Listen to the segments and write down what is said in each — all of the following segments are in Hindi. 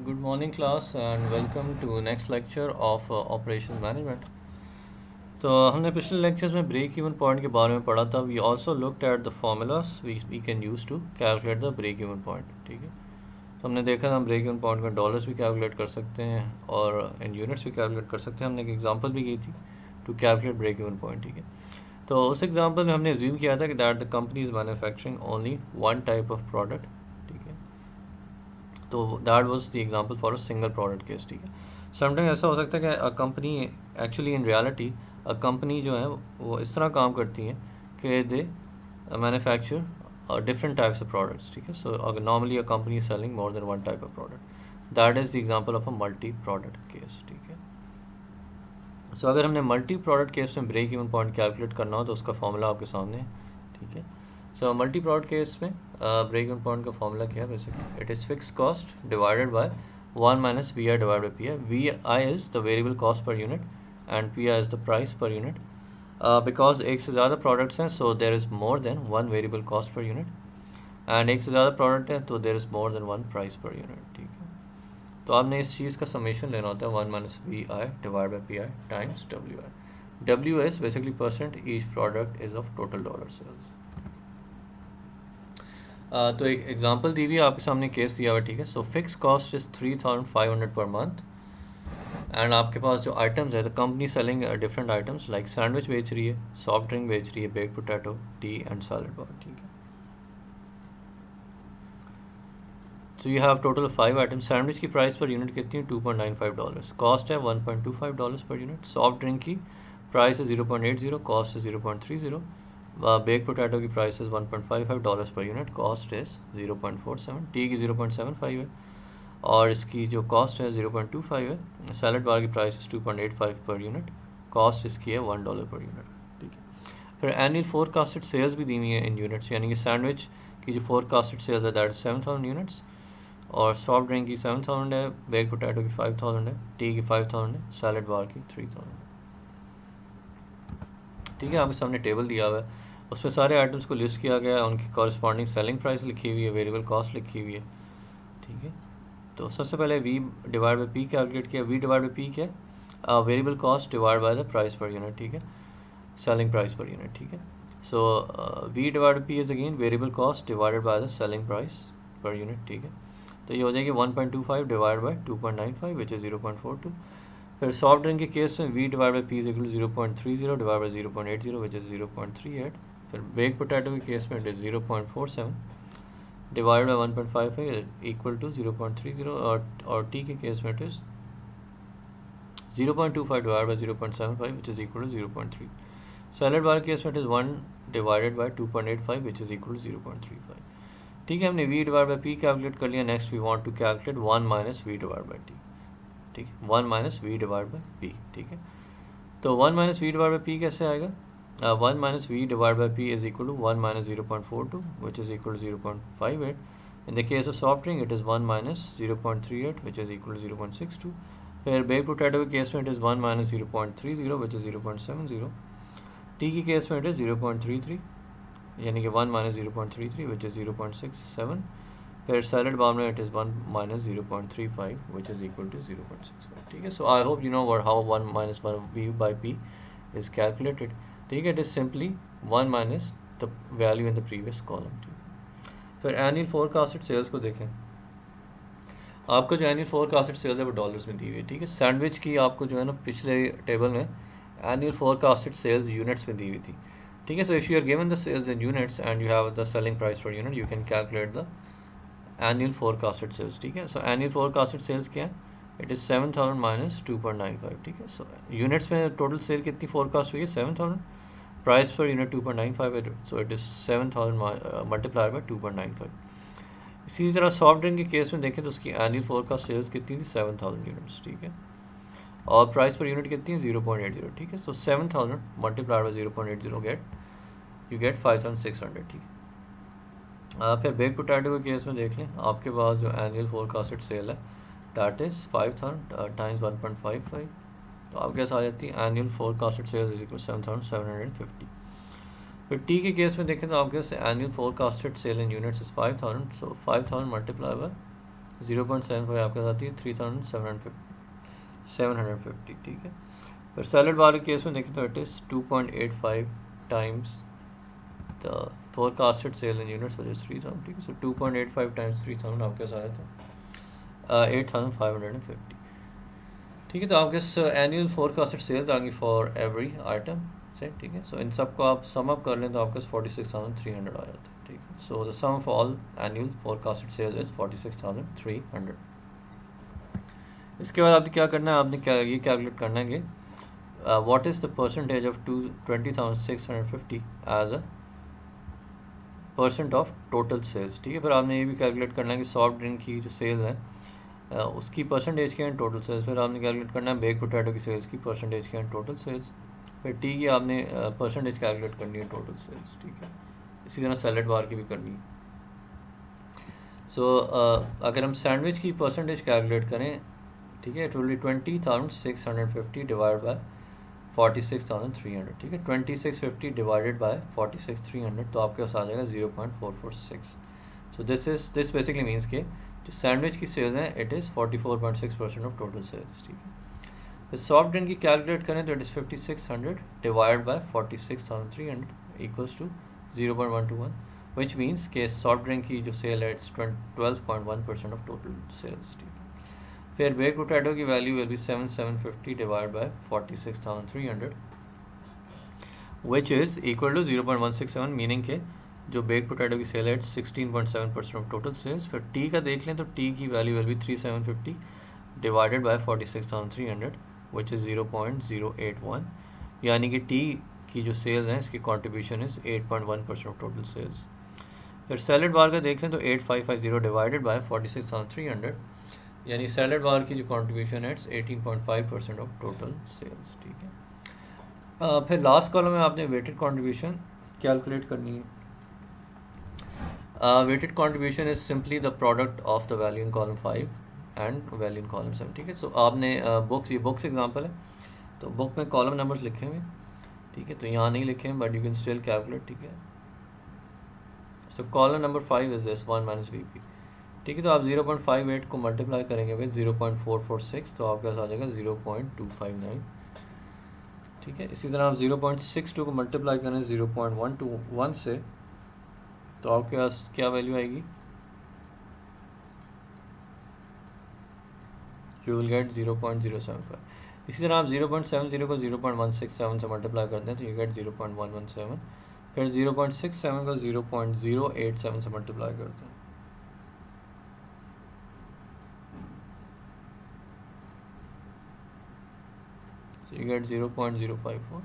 Good morning class and welcome to next lecture of operations management. तो हमने पिछले लेक्चर्स में ब्रेक इवन पॉइंट के बारे में पढ़ा था. We also looked at the formulas we can use to calculate the break even point. ठीक है, तो हमने देखा था हम ब्रेक इवन पॉइंट में डॉलर्स भी कैलकुलेट कर सकते हैं और इन यूनिट्स भी कैलकुलेट कर सकते हैं. हमने एक एग्जांपल भी की थी to calculate break even point. ठीक है, तो उस एग्जांपल में हमने अज्यूम किया था कि that the company is manufacturing only one type of product. ठीक है, तो that was the example for a single product case. ठीक है, समटाइम ऐसा हो सकता है कि a company actually in reality a company जो है वो इस तरह काम करती है कि they manufacture different types of products. ठीक है, सो अगर normally a company is selling more than one type of product, that is the example of a multi product case. ठीक है, सो अगर हमने मल्टी प्रोडक्ट केस में ब्रेक इवन पॉइंट कैलकुलेट करना हो तो उसका फॉर्मूला आपके सामने है. ठीक है, सो मल्टी प्रोडक्ट केस में ब्रेक इवन पॉइंट का फॉर्मूला क्या है? Basically it is fix cost divided by 1 minus v i divide by p i. V i is the variable cost per unit and p i is the price per unit. Because एक से ज़्यादा प्रोडक्ट्स हैं so there is more than one variable cost per unit and एक से ज़्यादा प्रोडक्ट है तो देर is more than one price per unit. ठीक है, तो आपने इस चीज़ का समेशन लेना होता है 1 minus v i divide by p i times डब्ल्यू आई. डब्ल्यू is basically percent each product is of total dollar sales. तो एक एग्जांपल दी हुई है आपके सामने, केस दिया हुआ है. ठीक है, so fix cost is 3500 per month and आपके पास जो आइटम्स है the company selling different items like sandwich बेच रही है, सॉफ्ट ड्रिंक बेच रही है, baked potato, tea and salad bar. ठीक है, तो you have total 5 items. Sandwich की प्राइस पर यूनिट कितनी है? $2.95. कॉस्ट है $1.25 पर यूनिट. सॉफ्ट ड्रिंक की प्राइस है 0.80, कॉस्ट है 0.30. बेक पोटैटो की प्राइस है $1.55 पर यूनिट, कॉस्ट है 0.47. टी की 0.75 है और इसकी जो कॉस्ट है 0.25 है. सैलड बार की प्राइस है 2.85 पर यूनिट, कॉस्ट इसकी है $1 पर यूनिट. ठीक है, फिर एनुअल फोरकास्टेड सेल्स भी दी हुई है इन यूनिट्स, यानी कि सैंडविच की जो फोरकास्टेड सेल्स है दैट इज 7000 यूनिट्स और सॉफ्ट ड्रिंक की 7000 है, बेक पोटैटो की 5000 है, टी की 5000 है, सैलड बार की 3000 है. ठीक है, आपके सामने टेबल दिया हुआ है, उसमें सारे आइटम्स को लिस्ट किया गया है, उनकी कॉरस्पॉन्डिंग सेलिंग प्राइस लिखी हुई है, वेरिएबल कॉस्ट लिखी हुई है. ठीक है, तो सबसे पहले v divide by p calculate किया. वी डिवाइड बाई पी क्या है? Variable cost divide by the price per unit. ठीक है, सेलिंग प्राइस पर यूनिट. ठीक है, so v divide by p is again variable cost divided by the selling price per unit. ठीक है, तो ये हो जाएगी 1.25 डिवाइड बाई 2.95 विच इज़ 0.42. फिर सॉफ्ट ड्रिंक के केस में v divide by p is equal to 0.30 divide by 0.80 which is 0.38. फिर बेक पोटैटो के केस में it is 0.47 divide by 1.55 equal to 0.30 और टी के केस में it is 0.25 divide by 0.75 which is equal to 0.3. Salad bar case में it is 1 divided by 2.85 which is equal to 0.35. ठीक है, हमने v divide by p calculate कर लिया. Next we want to calculate 1 minus v divide by t. ठीक है, 1 minus v divide by p. ठीक है, तो 1 minus v divide by p कैसे आएगा? 1 minus v divide by p is equal to 1 minus 0.42 which is equal to 0.58. In the case of soft drink it is 1 minus 0.38 which is equal to 0.62. फिर बेक पोटैटो के केस में it is 1 minus 0.30 which is 0.70. T की केस में इट इज़ 0.33 यानी कि 1 माइनस 0.33 विच इज़ 0.67. फिर सैलड बार में it is 1 minus 0.35 which is equal to 0.65. ठीक है, so I hope you know what how 1 minus 1 v by p is calculated. ठीक है, it is simply 1 minus the value in the previous column. फिर एनुअल फोरकास्टेड सेल्स को देखें. आपको जो एनुअल फोरकास्टेड सेल्स है वो डॉलर्स में दी हुई है. ठीक है, सैंडविच की आपको जो है ना पिछले टेबल में एनुअल फोरकास्टेड सेल्स यूनिट्स में दी हुई थी. ठीक है, so if you are given the sales in units and you have the selling price per unit you can calculate the annual forecasted sales. ठीक है, सो एनुअल फोरकास्टेड सेल्स क्या है? It is 7000 minus 2.95. ठीक है, सो यूनिट्स में टोटल सेल कितनी फोरकास्ट हुई है? 7000. प्राइस पर यूनिट 2.95 है, so it is 7000 multiplied by 2.95. इसी तरह सॉफ्ट ड्रिंक के केस में देखें तो उसकी एनुअल फोरकास्ट सेल्स कितनी थी? 7000 यूनिट्स. ठीक है, और प्राइस पर यूनिट कितनी है? 0.80. ठीक है, सो 7000 multiplied by 0.80 get you get 5600. ठीक है, फिर बेक पोटैटो के केस में देख लें. आपके पास जो एनुअल फोरकास्टेड सेल है दैट इज़ 5000 टाइम्स 1.55. तो आपके पास आ जाती है annual forecasted sales is equal 7750. फिर टी के केस में देखें तो आपके पास annual forecasted sale in units is 5000. So 5000 multiply by 0.75 आपके साथ आती है 3750, ठीक है। पर सैलड बार के केस में देखें तो it is 2.85 times the forecasted sale in units which is 3000, ठीक है। सो 2.85 टाइम्स 3000 आपके साथ आया था 8550, ठीक है। तो आपके एनुअल फोरकास्टेड सेल्स आएंगी फॉर एवरी आइटम से, ठीक है। सो इन सब को आप सम अप कर लें तो आपके 46,300 आ जाता है, ठीक है। So the sum of all annual forecasted sales is 46,300। इसके बाद आपने क्या करना है, आपने क्या ये कैलकुलेट करना है कि what is the percentage of 20,650 as a percent of total sales, ठीक है। फिर आपने ये भी कैलकुलेट करना है कि सॉफ्ट ड्रिंक की जो सेल्स हैं उसकी परसेंटेज क्या है टोटल सेल्स। फिर आपने कैलकुलेट करना है बेक पोटैटो की सेल्स की परसेंटेज क्या है टोटल सेल्स। फिर टी की आपने परसेंटेज कैलकुलेट करनी है टोटल सेल्स, ठीक है। इसी तरह सैलड बार की भी करनी है। सो अगर हम सैंडविच की परसेंटेज कैलकुलेट करें, ठीक है, it will be 20,650 divide by 46,300, ठीक है। 2650 डिवाइडेड बाय 46,300 तो आपके पास आ जाएगा 0.446। सो दिस बेसिकली मीन्स के जो सैंडविच की सेल्स हैं it is 44.6% of total sales, ठीक है। तो सॉफ्ट ड्रिंक की कैलकुलेट करें तो इट इज़ 5600 divide by 46,300 equals to 0.121, which means के सॉफ्ट ड्रिंक की जो सेल है इट्स 12.1% ऑफ टोटल सेल्स, ठीक है। फिर बेक पोटैटो की value will be 7,750 divide by 46,300 which is equal to 0.167, meaning के जो बेक पोटैटो की सेल है 16.7% ऑफ टोटल सेल्स। फिर टी का देख लें तो टी की value will be 3,750 divided by 46,300 which is 0.081, यानी कि टी की जो सेल्स हैं इसकी contribution is 8.1% of total sales. फिर सैलड बार का देख लें तो 8550 डिवाइडेड बाय 46,300, यानी सैलड बार की जो कॉन्ट्रीब्यूशन है इट्स 18.5% ऑफ टोटल सेल्स, ठीक है। फिर लास्ट कॉलम में आपने वेटेड कॉन्ट्रीब्यूशन कैलकुलेट करनी है। Weighted contribution is simply the product of the value in column 5 and value in column 7, ठीक है। सो आपने बुक्स, ये बुक्स एग्जांपल है तो बुक में कॉलम नंबर्स लिखे हुए, ठीक है। तो यहाँ नहीं लिखे हैं but you can still calculate, ठीक है। सो column number 5 is this 1 minus V P, ठीक है। तो आप 0.58 को मल्टीप्लाई करेंगे विद 0.446 तो आपके पास आ जाएगा 0.259, ठीक है। इसी तरह आप 0.62 को मल्टीप्लाई करें 0.121 से तो आपके पास क्या वैल्यू आएगी, यू विल गेट 0.075। इसी तरह आप 0.70 को 0.167 से मल्टीप्लाई करते हैं तो यू गेट 0.117। फिर 0.67 को 0.087 से मल्टीप्लाई करते हैं so you get 0.054।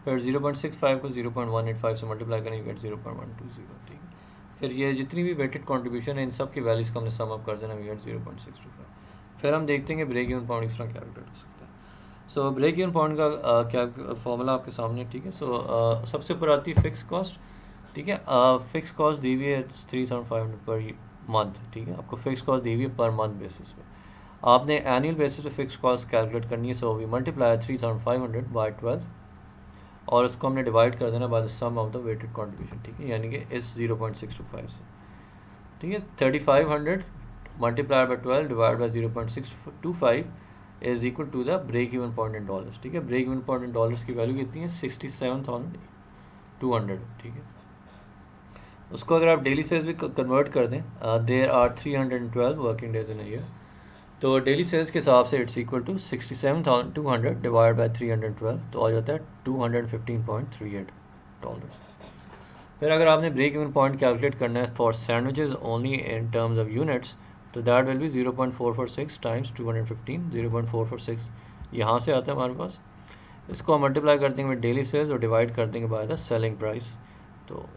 फिर 0.65 को 0.185 से मल्टीप्लाई करें यू गेट 0.120, ठीक है। फिर ये जितनी भी वेटेड कॉन्ट्रीब्यूशन है इन सब की वैल्यूज़ को हमने सम अप कर देना, वी गेट 0.625। फिर हम देखते हैं कि ब्रेक इवन पॉइंट इस तरह कैलकुलेट हो सकता है। सो ब्रेक इवन पॉइंट का क्या फॉर्मूला आपके सामने, ठीक है। सो सबसे ऊपर आती है फिक्स कॉस्ट, ठीक है। फिक्स कॉस्ट दी हुई है 3,500 पर मंथ, ठीक है। आपको फिक्स कॉस्ट दी हुई है पर मंथ बेसिस पे, आपने एनुअल बेसिस पे फिक्स कॉस्ट कैलकुलेट करनी है। सो वी मल्टीप्लाई 3,500 बाय 12 और उसको हमने डिवाइड कर देना by the sum of the weighted contribution, ठीक है, यानी कि इस 0.625 से, ठीक है। 3,500 multiply by 12 divide by 0.625 is equal to the break even point in dollars, ठीक है। Break even point in dollars की वैल्यू कितनी है 67,200, ठीक है। उसको अगर आप डेली सेल्स भी कन्वर्ट कर दें, there are 312 working days in a year, तो डेली सेल्स के हिसाब से it's equal to 67,200 divide by 312 तो आ जाता है $215.38। फिर अगर आपने ब्रेक इवन पॉइंट कैलकुलेट करना है for sandwiches only in terms of units तो दैट विल बी 0.446 टाइम्स 215, 0.446 यहाँ से आता है हमारे पास। इसको हम मल्टीप्लाई कर देंगे विद डेली सेल्स और डिवाइड कर देंगे बाय द सेलिंग प्राइस। तो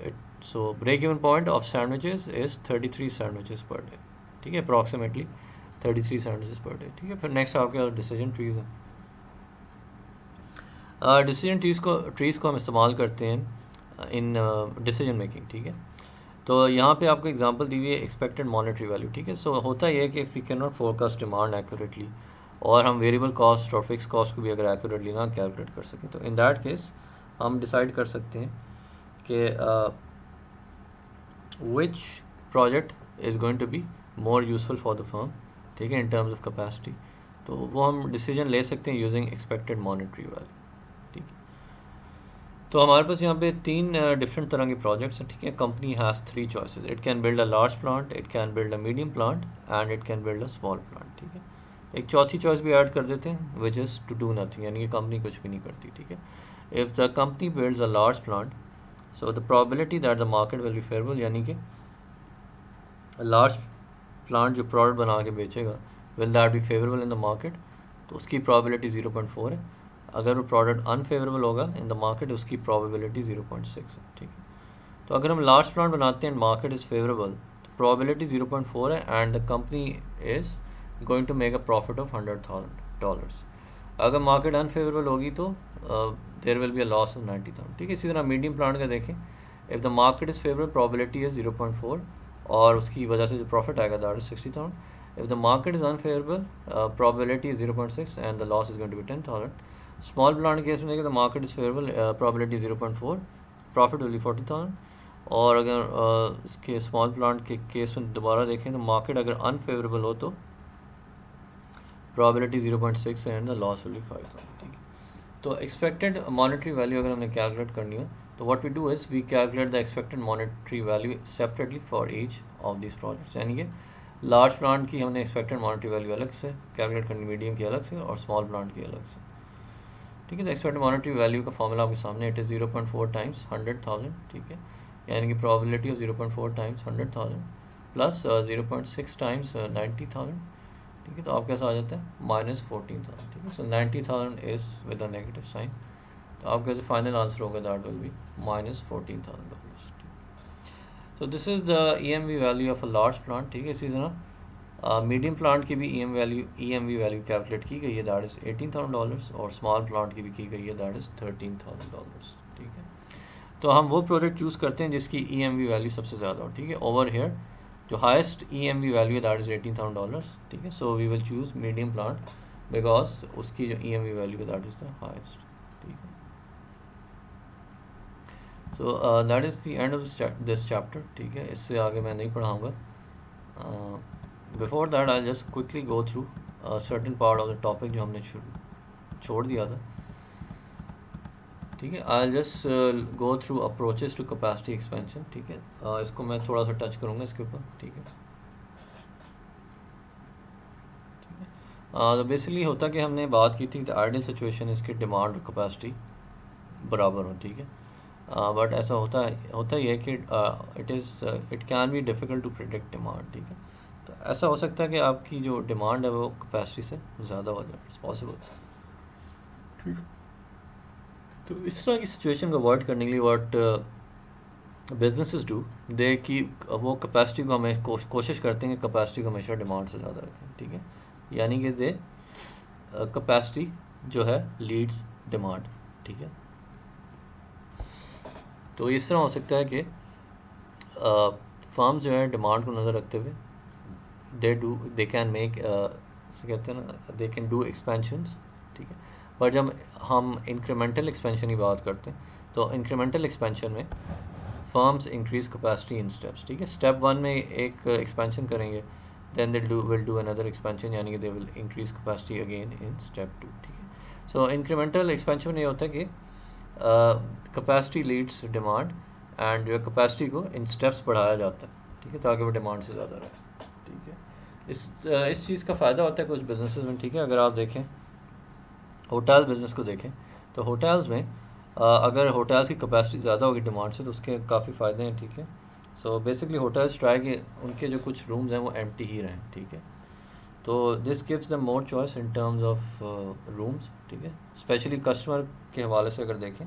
so break even point of sandwiches is 33 sandwiches per day, ठीक है, अप्रॉक्सीमेटली 33 सैंडविचेस पर डे, ठीक है। फिर नेक्स्ट आपके डिसीजन ट्रीज हैं। डिसीजन ट्रीज़ को हम इस्तेमाल करते हैं इन डिसीजन मेकिंग, ठीक है। तो यहाँ पे आपको एग्जांपल दी हुई है एक्सपेक्टेड मॉनेटरी वैल्यू, ठीक है। सो होता ये है कि if we can not forecast demand accurately और हम वेरिएबल कॉस्ट और फिक्स कॉस्ट को भी अगर एक्यूरेटली ना कैलकुलेट कर सकें तो इन दैट केस हम डिसाइड कर सकते हैं कि which project is going to be more useful for the firm, ठीक है, इन टर्म्स ऑफ कैपेसिटी, तो वो हम डिसीजन ले सकते हैं यूजिंग एक्सपेक्टेड मॉनेटरी वैल्यू। ठीक है, तो हमारे पास यहाँ पे 3 डिफरेंट तरह के प्रोजेक्ट्स हैं। ठीक है, company has 3 choices, it can build a large plant, it can build a medium plant and it can build a small plant. ठीक है, एक चौथी चॉइस भी ऐड कर देते हैं which is to do nothing, यानी कि कंपनी कुछ भी नहीं करती। ठीक है, if the company builds a large plant, so the probability that the market will be favorable, यानी कि लार्ज प्लांट जो प्रोडक्ट बना के बेचेगा, will that be favorable in the market, तो उसकी प्रोबेबिलिटी 0.4 है। अगर वो प्रोडक्ट अनफेवरेबल होगा इन द मार्केट, उसकी प्रोबेबिलिटी 0.6 है। ठीक है, तो अगर हम लार्ज प्लांट बनाते हैं, मार्केट इज़ फेवरेबल, तो प्रोबेबिलिटी 0.4 है and the company is going to make a profit of $100,000। अगर मार्केट अनफेवरेबल होगी तो there will be a loss of 90,000। ठीक है, इसी तरह मीडियम प्लांट का देखें, if the market is favorable, probability is 0.4 और उसकी वजह से जो प्रॉफिट आएगा that is 60,000। If the market is unfavorable, probability is 0.6 and the loss is going to be 10,000। Small plant case में देखें, the market is favorable, probability 0.4, profit will be 40,000। और अगर इसके स्मॉल प्लांट के केस में दोबारा देखें, तो मार्केट अगर अनफेवरेबल हो तो probability 0.6 and the loss will be 5,000। ठीक है, तो एक्सपेक्टेड मॉनेटरी वैल्यू अगर हमने कैलकुलेट करनी हो, तो what we do is we calculate the expected monetary value separately for each of this projects, यानी कि लार्ज प्लांट की हमने एक्सपेक्टेड मॉनेटरी वैल्यू अलग से कैलकुलेट करनी, मीडियम की अलग से और स्मॉल प्लांट की अलग से। ठीक है, तो एक्सपेक्टेड मॉनेटरी वैल्यू का फॉर्मूला आपके सामने, इट इज़ 0.4 टाइम्स 100,000। ठीक है, यानी कि probability of 0.4 times 100,000 plus 0.6 times 90,000। ठीक है, तो आपके पास आ जाता है -14,000। ठीक है, so 90,000 is with a negative sign, तो आपका जो फाइनल आंसर होगा that will be -14,000। So this is the EMV value of a large plant. ठीक है, इसी तरह मीडियम प्लांट की भी EMV वैल्यू कैलकुलेट की गई है, दैट इज़ $18,000 और स्मॉल प्लांट की भी की गई है, दैट इज़ $13,000। ठीक है, तो हम वो प्रोडक्ट चूज़ करते हैं जिसकी EMV वैल्यू सबसे ज़्यादा हो। ठीक है, ओवर हेयर जो हाईएस्ट EMV वैल्यू है दैट इज़ $18,000। ठीक है, so we will choose medium plant because उसकी जो EMV वैल्यू है दैट इज़ द हाईएस्ट। ठीक है, so that is the end of this chapter. ठीक है, इससे आगे मैं नहीं पढ़ाऊँगा। Before that I just quickly go through certain part of the topic जो हमने छोड़ दिया था। ठीक है, I just go through approaches to capacity expansion. ठीक है, इसको मैं थोड़ा सा टच करूँगा इसके ऊपर। ठीक है, तो बेसिकली होता कि हमने बात की थी द आइडियल सिचुएशन इसकी डिमांड और कैपेसिटी बराबर हो। ठीक है, बट ऐसा होता ही है कि it can be difficult to predict demand. ठीक है, तो ऐसा हो सकता है कि आपकी जो डिमांड है वो कैपेसिटी से ज़्यादा हो जाए, इट्स पॉसिबल। ठीक है, तो इस तरह की सिचुएशन को अवॉइड करने के लिए व्हाट बिजनेसेस डू, दे की वो कैपेसिटी को हमें कोशिश करते हैं कि कैपेसिटी को हमेशा डिमांड से ज़्यादा रखें। ठीक है, यानी कि दे कैपेसिटी जो है लीड्स डिमांड। ठीक है, तो इस तरह हो सकता है कि फर्म जो है डिमांड को नज़र रखते हुए दे कैन मेक कहते हैं ना, दे कैन डू एक्सपेंशंस। ठीक है, पर जब हम इंक्रीमेंटल एक्सपेंशन की बात करते हैं, तो इंक्रीमेंटल एक्सपेंशन में firms increase capacity in steps. ठीक है, स्टेप 1 में एक एक्सपेंशन करेंगे, then they will do another expansion, यानी कि they will increase capacity again in step 2। ठीक है, सो इंक्रीमेंटल एक्सपेंशन में ये होता है कि कैपेसिटी लीड्स डिमांड एंड जो कैपेसिटी को इन स्टेप्स बढ़ाया जाता है। ठीक है, ताकि वो डिमांड से ज़्यादा रहे। ठीक है, इस चीज़ का फ़ायदा होता है कुछ बिजनेसेस में। ठीक है, अगर आप देखें होटल बिज़नेस को देखें, तो होटल्स में अगर होटल्स की कैपेसिटी ज़्यादा होगी डिमांड से, तो उसके काफ़ी फ़ायदे हैं। ठीक है, सो बेसिकली होटल्स ट्राई कि उनके जो कुछ रूम्स हैं वो एम्प्टी ही रहें। ठीक है, तो this gives the more choice in terms of rooms. ठीक है, स्पेशली कस्टमर के हवाले से अगर देखें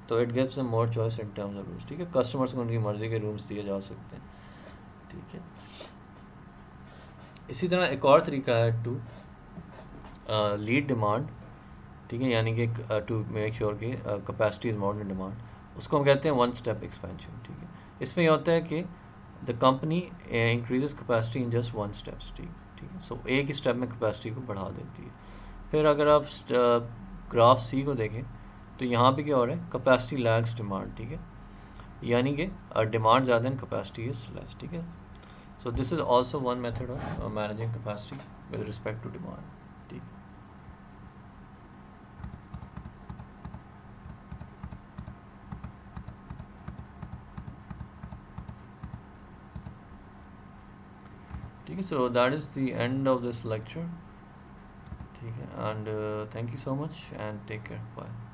तो it gives the more choice in terms of rooms. ठीक है, कस्टमर्स को उनकी मर्ज़ी के रूम्स दिए जा सकते हैं। ठीक है, इसी तरह एक और तरीका है टू लीड डिमांड। ठीक है, यानी कि टू मेक श्योर कि capacity is more then demand, उसको हम कहते हैं वन स्टेप एक्सपेंशन। ठीक है, इसमें यह होता है कि the company increases capacity in just one steps. ठीक है, सो एक ही स्टेप में कैपेसिटी को बढ़ा देती है। फिर अगर आप ग्राफ सी को देखें, तो यहाँ पे क्या हो रहा है, कैपेसिटी लैग्स डिमांड। ठीक है, यानी कि डिमांड ज़्यादा एंड कैपेसिटी इज़ लेस। ठीक है, so this is also one method of managing capacity. With respect to demand. ठीक है, ठीक है, so that is the end of this lecture. ठीक है, and thank you so much and take care, bye.